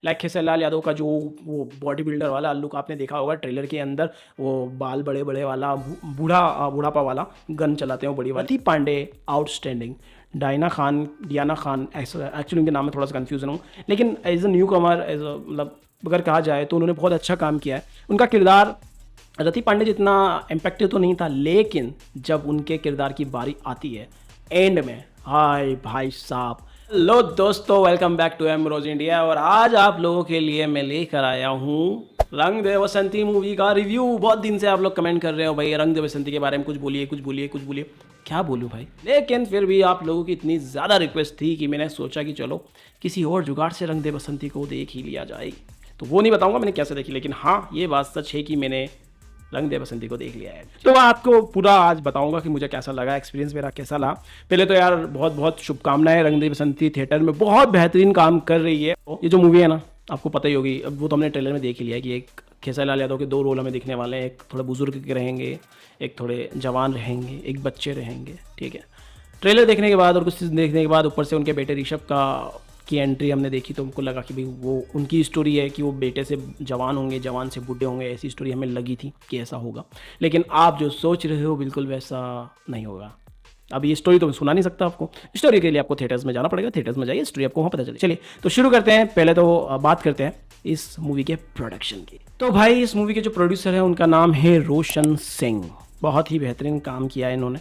Like Khesari Lal Yadav का जो वो बॉडी बिल्डर वाला लुक आपने देखा होगा ट्रेलर के अंदर, वो बाल बड़े बड़े वाला बुढ़ापा वाला गन चलाते हैं वो बड़ी वाली। Rati Pandey outstanding. Diana Khan actually उनके नाम में थोड़ा सा कन्फ्यूजन हूँ, लेकिन as a newcomer, as a मतलब अगर कहा जाए तो उन्होंने बहुत अच्छा काम किया है। उनका किरदार रति पांडे जितना इम्पैक्टिव तो नहीं था, लेकिन जब उनके किरदार की बारी आती है एंड में, हाय भाई साहब। हेलो दोस्तों, welcome back to M Rose India. और आज आप लोगों के लिए मैं लेकर आया हूँ रंग दे बसंती मूवी का रिव्यू। बहुत दिन से आप लोग कमेंट कर रहे हो भाई रंग दे बसंती के बारे में कुछ बोलिए कुछ बोलिए कुछ बोलिए। क्या बोलूँ भाई, लेकिन फिर भी आप लोगों की इतनी ज़्यादा रिक्वेस्ट थी कि मैंने सोचा कि चलो किसी और जुगाड़ से रंग दे बसंती को देख ही लिया जाए। तो वो नहीं बताऊंगा मैंने कैसे देखी, लेकिन हाँ ये बात सच है कि मैंने रंग दे बसंती को देख लिया है। तो मैं आपको पूरा आज बताऊंगा कि मुझे कैसा लगा, एक्सपीरियंस मेरा कैसा रहा। पहले तो यार बहुत बहुत शुभकामनाएं, रंग दे बसंती थिएटर में बहुत बेहतरीन काम कर रही है। ये जो मूवी है ना, आपको पता ही होगी, अब वो तो हमने ट्रेलर में देख ही लिया कि एक खेसारीलाल यादव के दो रोल हमें दिखने वाले हैं। एक थोड़े बुजुर्ग के रहेंगे, एक थोड़े जवान रहेंगे, एक बच्चे रहेंगे, ठीक है। ट्रेलर देखने के बाद और कुछ देखने के बाद ऊपर से उनके बेटे ऋषभ का की एंट्री हमने देखी तो हमको लगा कि भाई वो उनकी स्टोरी है कि वो बेटे से जवान होंगे, जवान से बूढ़े होंगे, ऐसी स्टोरी हमें लगी थी कि ऐसा होगा। लेकिन आप जो सोच रहे हो बिल्कुल वैसा नहीं होगा। अब ये स्टोरी तो मैं सुना नहीं सकता आपको, स्टोरी के लिए आपको थिएटर्स में जाना पड़ेगा। थिएटर्स में जाइए, स्टोरी आपको वहाँ पता चले। चलिए तो शुरू करते हैं। पहले तो बात करते हैं इस मूवी के प्रोडक्शन की। तो भाई इस मूवी के जो प्रोड्यूसर हैं उनका नाम है रोशन सिंह। बहुत ही बेहतरीन काम किया है इन्होंने।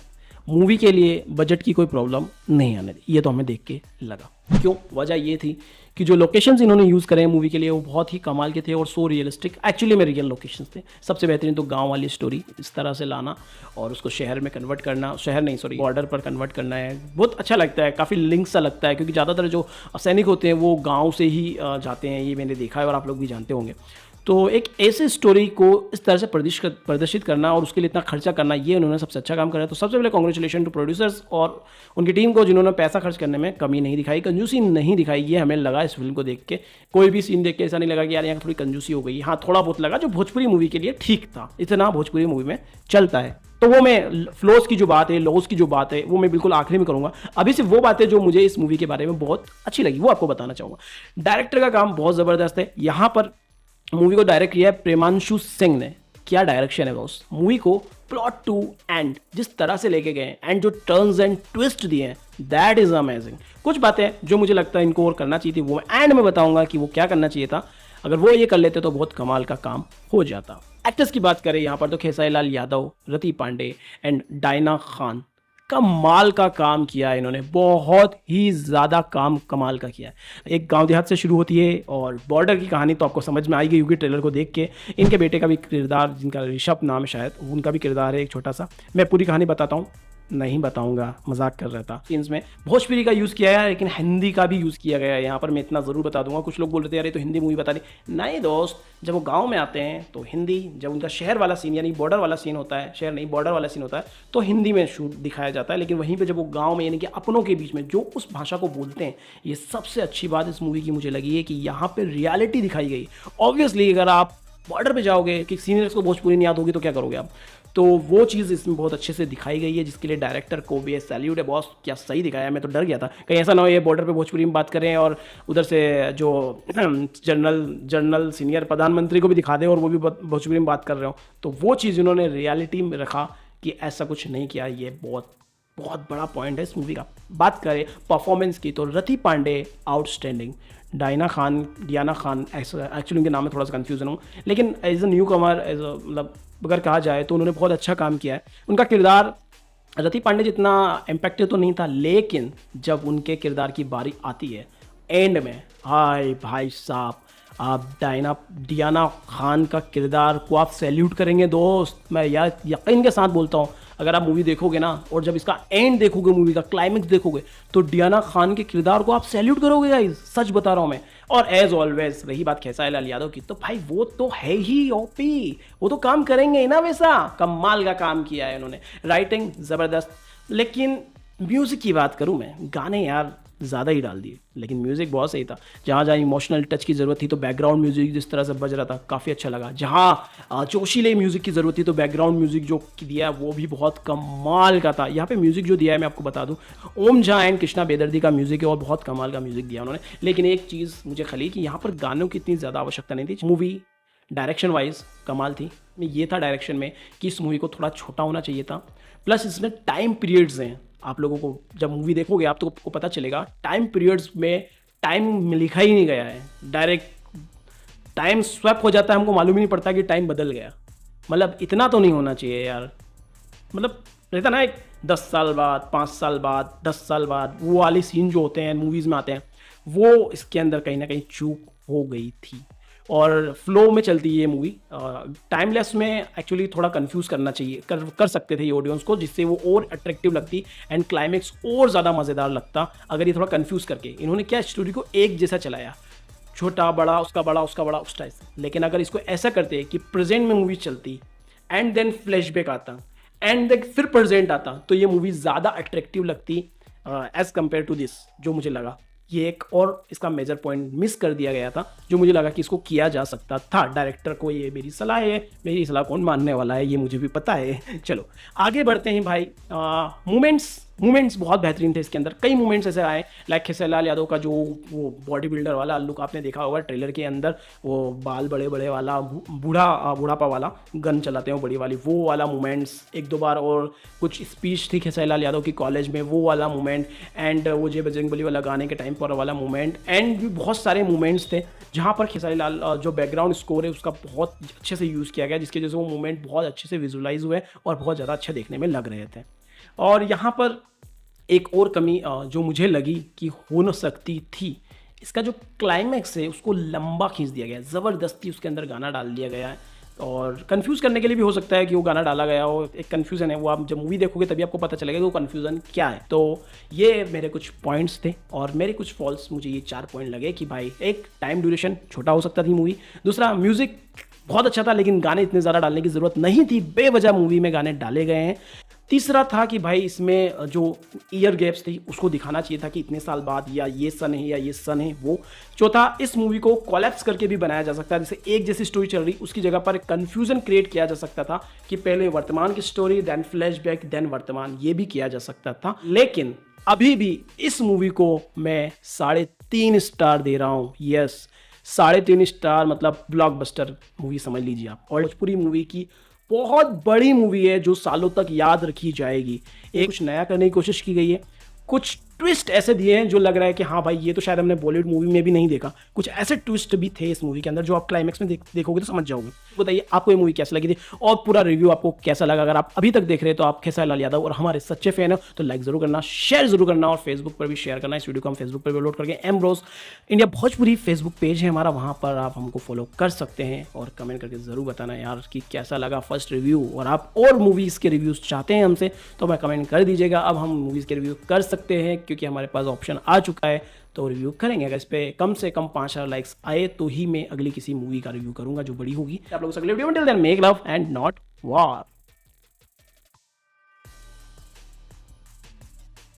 मूवी के लिए बजट की कोई प्रॉब्लम नहीं आने दी, ये तो हमें देख के लगा। क्यों? वजह ये थी कि जो लोकेशंस इन्होंने यूज़ करे हैं मूवी के लिए वो बहुत ही कमाल के थे और सो रियलिस्टिक, एक्चुअली में रियल लोकेशंस थे। सबसे बेहतरीन तो गांव वाली स्टोरी इस तरह से लाना और उसको शहर में कन्वर्ट करना, शहर नहीं सॉरी बॉर्डर पर कन्वर्ट करना है, बहुत अच्छा लगता है। काफ़ी लिंक सा लगता है क्योंकि ज़्यादातर जो सैनिक होते हैं वो गाँव से ही जाते हैं, ये मैंने देखा है और आप लोग भी जानते होंगे। तो एक ऐसे स्टोरी को इस तरह से प्रदर्शित करना और उसके लिए इतना खर्चा करना, ये उन्होंने सबसे अच्छा काम करा। तो सबसे पहले कॉन्ग्रेचुलेशन टू प्रोड्यूसर्स और उनकी टीम को जिन्होंने पैसा खर्च करने में कमी नहीं दिखाई, कंजूसी नहीं दिखाई। ये हमें लगा इस फिल्म को देख के, कोई भी सीन देख के ऐसा नहीं लगा कि यार यहाँ थोड़ी कंजूसी हो गई। हाँ थोड़ा बहुत लगा, जो भोजपुरी मूवी के लिए ठीक था, इतना भोजपुरी मूवी में चलता है। तो वो मैं फ्लोस की जो बात है, लॉस की जो बात है, वो मैं बिल्कुल आखिरी में करूँगा। अभी सिर्फ वो बातें जो मुझे इस मूवी के बारे में बहुत अच्छी लगी वो आपको बताना चाहूँगा। डायरेक्टर का काम बहुत ज़बरदस्त है। यहाँ पर मूवी को डायरेक्ट किया है प्रेमांशु सिंह ने। क्या डायरेक्शन है बॉस! मूवी को प्लॉट टू एंड जिस तरह से लेके गए एंड जो टर्न्स एंड ट्विस्ट दिए हैं, दैट इज अमेजिंग। कुछ बातें जो मुझे लगता है इनको और करना चाहिए थी, वो मैं एंड में बताऊंगा कि वो क्या करना चाहिए था। अगर वो ये कर लेते तो बहुत कमाल का काम हो जाता। एक्टर्स की बात करें यहाँ पर तो खेसारीलाल यादव, रति पांडे एंड डायना खान, कमाल का काम किया है इन्होंने। बहुत ही ज़्यादा काम कमाल का किया है। एक गांव देहात से शुरू होती है और बॉर्डर की कहानी तो आपको समझ में आई गई होगी ट्रेलर को देख के। इनके बेटे का भी किरदार, जिनका ऋषभ नाम है शायद, उनका भी किरदार है एक छोटा सा। मैं पूरी कहानी बताता हूँ, नहीं बताऊंगा, मजाक कर रहा था। सीन्स में भोजपुरी का यूज़ किया है लेकिन हिंदी का भी यूज़ किया गया है यहाँ पर। मैं इतना ज़रूर बता दूंगा। कुछ लोग बोल रहे थे यार ये तो हिंदी मूवी बता दी। नहीं दोस्त, जब वो गांव में आते हैं तो हिंदी, जब उनका शहर वाला सीन यानी बॉर्डर वाला सीन होता है, शहर नहीं बॉर्डर वाला सीन होता है, तो हिंदी में शूट दिखाया जाता है। लेकिन वहीं पर जब वो गाँव में यानी कि अपनों के बीच में जो उस भाषा को बोलते हैं, ये सबसे अच्छी बात इस मूवी की मुझे लगी है कि यहाँ पर रियलिटी दिखाई गई। ऑब्वियसली अगर आप बॉर्डर पे जाओगे कि सीनियर्स को भोजपुरी नहीं याद होगी तो क्या करोगे आप, तो वो चीज़ इसमें बहुत अच्छे से दिखाई गई है, जिसके लिए डायरेक्टर को भी सैल्यूट है बॉस। क्या सही दिखाया है, मैं तो डर गया था कहीं ऐसा ना हो ये बॉर्डर पे भोजपुरी में बात करें और उधर से जो जनरल सीनियर प्रधानमंत्री को भी दिखा दें और वो भी भोजपुरी में बात कर रहे हो। तो वो चीज़ उन्होंने रियलिटी में रखा कि ऐसा कुछ नहीं किया। ये बहुत बहुत बड़ा पॉइंट है इस मूवी का। बात करें परफॉर्मेंस की तो Rati Pandey outstanding, Diana Khan actually उनके नाम में थोड़ा सा कन्फ्यूजन हूँ, लेकिन as a newcomer, as a मतलब अगर कहा जाए तो उन्होंने बहुत अच्छा काम किया है। उनका किरदार रति पांडे जितना इम्पैक्टिव तो नहीं था, लेकिन जब उनके किरदार की बारी आती है एंड में, हाय भाई साहब, आप डियाना खान का किरदार को आप सैल्यूट करेंगे दोस्त। मैं यार यकीन के साथ बोलता हूँ, अगर आप मूवी देखोगे ना और जब इसका एंड देखोगे, मूवी का क्लाइमेक्स देखोगे, तो डियाना खान के किरदार को आप सैल्यूट करोगे गाइस, सच बता रहा हूँ मैं। और एज ऑलवेज रही बात खेसारीलाल यादव की, तो भाई वो तो है ही ओपी, वो तो काम करेंगे ही ना, वैसा कमाल का काम किया है उन्होंने। राइटिंग ज़बरदस्त। लेकिन म्यूज़िक की बात करूँ मैं, गाने यार ज़्यादा ही डाल दिए, लेकिन म्यूज़िक बहुत सही था। जहाँ जहाँ इमोशनल टच की ज़रूरत थी तो बैकग्राउंड म्यूज़िक जिस तरह से बज रहा था काफ़ी अच्छा लगा। जहाँ जोशीले म्यूज़िक की ज़रूरत थी तो बैकग्राउंड म्यूज़िक जो दिया वो भी बहुत कमाल का था। यहाँ पे म्यूज़िक जो दिया है मैं आपको बता दूँ, ओम झा एंड कृष्णा बेदर्दी का म्यूज़िक है और बहुत कमाल का म्यूज़िक दिया उन्होंने। लेकिन एक चीज़ मुझे खली कि यहाँ पर गानों की इतनी ज़्यादा आवश्यकता नहीं थी। मूवी डायरेक्शन वाइज कमाल थी। ये था डायरेक्शन में कि इस मूवी को थोड़ा छोटा होना चाहिए था, प्लस इसमें टाइम पीरियड्स हैं। आप लोगों को जब मूवी देखोगे आप तो आपको पता चलेगा टाइम पीरियड्स में टाइम लिखा ही नहीं गया है, डायरेक्ट टाइम स्वैप हो जाता है, हमको मालूम ही नहीं पड़ता कि टाइम बदल गया। मतलब इतना तो नहीं होना चाहिए यार। मतलब रहता ना एक 10 साल बाद, 5 साल बाद, 10 साल बाद वो वाले सीन जो होते हैं मूवीज़ में आते हैं, वो इसके अंदर कहीं ना कहीं चूक हो गई थी। और फ्लो में चलती है ये मूवी। टाइमलेस में एक्चुअली थोड़ा कंफ्यूज करना चाहिए, कर सकते थे ये ऑडियंस को, जिससे वो और अट्रैक्टिव लगती एंड क्लाइमेक्स और ज़्यादा मज़ेदार लगता अगर ये थोड़ा कंफ्यूज करके इन्होंने क्या स्टोरी को एक जैसा चलाया, छोटा बड़ा उसका बड़ा उसका बड़ा उस टाइप से। लेकिन अगर इसको ऐसा करते कि प्रेजेंट में मूवी चलती एंड देन फ्लैशबैक आता एंड देन फिर प्रेजेंट आता तो ये मूवी ज़्यादा अट्रैक्टिव लगती एज़ कम्पेयर टू दिस, जो मुझे लगा। ये एक और इसका मेजर पॉइंट मिस कर दिया गया था जो मुझे लगा कि इसको किया जा सकता था। डायरेक्टर को ये मेरी सलाह है, मेरी सलाह कौन मानने वाला है ये मुझे भी पता है। चलो आगे बढ़ते हैं भाई। मूवमेंट्स बहुत बेहतरीन थे इसके अंदर। कई मूवमेंट्स ऐसे आए लाइक खेसारी यादव का जो वो बॉडी बिल्डर वाला लुक आपने देखा होगा ट्रेलर के अंदर, वो बाल बड़े बड़े वाला बूढ़ापा वाला गन चलाते हैं बड़ी वाली, वो वाला मूवमेंट्स एक दो बार। और कुछ स्पीच थी खेसारी यादव की कॉलेज में, वो वाला मूवमेंट, एंड वो जय बजरंगबली वाला गाने के टाइम पर वाला मूवमेंट, एंड भी बहुत सारे मूवमेंट्स थे जहाँ पर खेसारी लाल जो बैकग्राउंड स्कोर है उसका बहुत अच्छे से यूज़ किया गया, जिसकी वजह से वो मूवमेंट बहुत अच्छे से विजुलाइज हुए और बहुत ज़्यादा अच्छे देखने में लग रहे थे। और यहाँ पर एक और कमी जो मुझे लगी कि हो न सकती थी, इसका जो क्लाइमैक्स है उसको लंबा खींच दिया गया है, ज़बरदस्ती उसके अंदर गाना डाल दिया गया है। और कंफ्यूज करने के लिए भी हो सकता है कि वो गाना डाला गया हो, एक कन्फ्यूज़न है, वो आप जब मूवी देखोगे तभी आपको पता चलेगा कि वो कन्फ्यूज़न क्या है। तो ये मेरे कुछ पॉइंट्स थे और मेरे कुछ फॉल्स, मुझे ये 4 पॉइंट लगे कि भाई एक टाइम ड्यूरेशन छोटा हो सकता थी मूवी, दूसरा म्यूज़िक बहुत अच्छा था लेकिन गाने इतने ज़्यादा डालने की ज़रूरत नहीं थी, बेवजह मूवी में गाने डाले गए हैं। तीसरा था कि भाई इसमें जो ईयर गैप्स थी उसको दिखाना चाहिए था कि इतने साल बाद या ये सन है या ये सन है वो। चौथा, इस मूवी को कोलैप्स करके भी बनाया जा सकता है, जैसे एक जैसी स्टोरी चल रही उसकी जगह पर कंफ्यूजन क्रिएट किया जा सकता था कि पहले वर्तमान की स्टोरी देन फ्लैशबैक देन वर्तमान, ये भी किया जा सकता था। लेकिन अभी भी इस मूवी को मैं 3.5 स्टार दे रहा हूँ। यस, 3.5 स्टार मतलब ब्लॉकबस्टर मूवी समझ लीजिए आप। और भोजपुरी मूवी की बहुत बड़ी मूवी है जो सालों तक याद रखी जाएगी। एक कुछ नया करने की कोशिश की गई है, कुछ ट्विस्ट ऐसे दिए हैं जो लग रहा है कि हाँ भाई ये तो शायद हमने बॉलीवुड मूवी में भी नहीं देखा। कुछ ऐसे ट्विस्ट भी थे इस मूवी के अंदर जो आप क्लाइमैक्स में देखोगे तो समझ जाओगे। बताइए आपको ये मूवी कैसी लगी थी और पूरा रिव्यू आपको कैसा लगा। अगर आप अभी तक देख रहे हैं तो आप खेसारी लाल यादव और हमारे सच्चे फैन हो तो लाइक जरूर करना, शेयर जरूर करना और फेसबुक पर भी शेयर करना। इस वीडियो को हम फेसबुक पर भी अपलोड करके Ambrose India Bhojpuri Facebook page है हमारा, वहाँ पर आप हमको फॉलो कर सकते हैं और कमेंट करके ज़रूर बताना यार कि कैसा लगा फर्स्ट रिव्यू। और आप और मूवीज़ के रिव्यूज़ चाहते हैं हमसे तो मैं कमेंट कर दीजिएगा। अब हम मूवीज़ के रिव्यू कर सकते हैं क्योंकि हमारे पास ऑप्शन आ चुका है तो रिव्यू करेंगे। अगर इस पे कम से कम 5,000 लाइक्स आए तो ही मैं अगली किसी मूवी का रिव्यू करूंगा जो बड़ी होगी। आप लोगों से अगले वीडियो में till then make love and not war.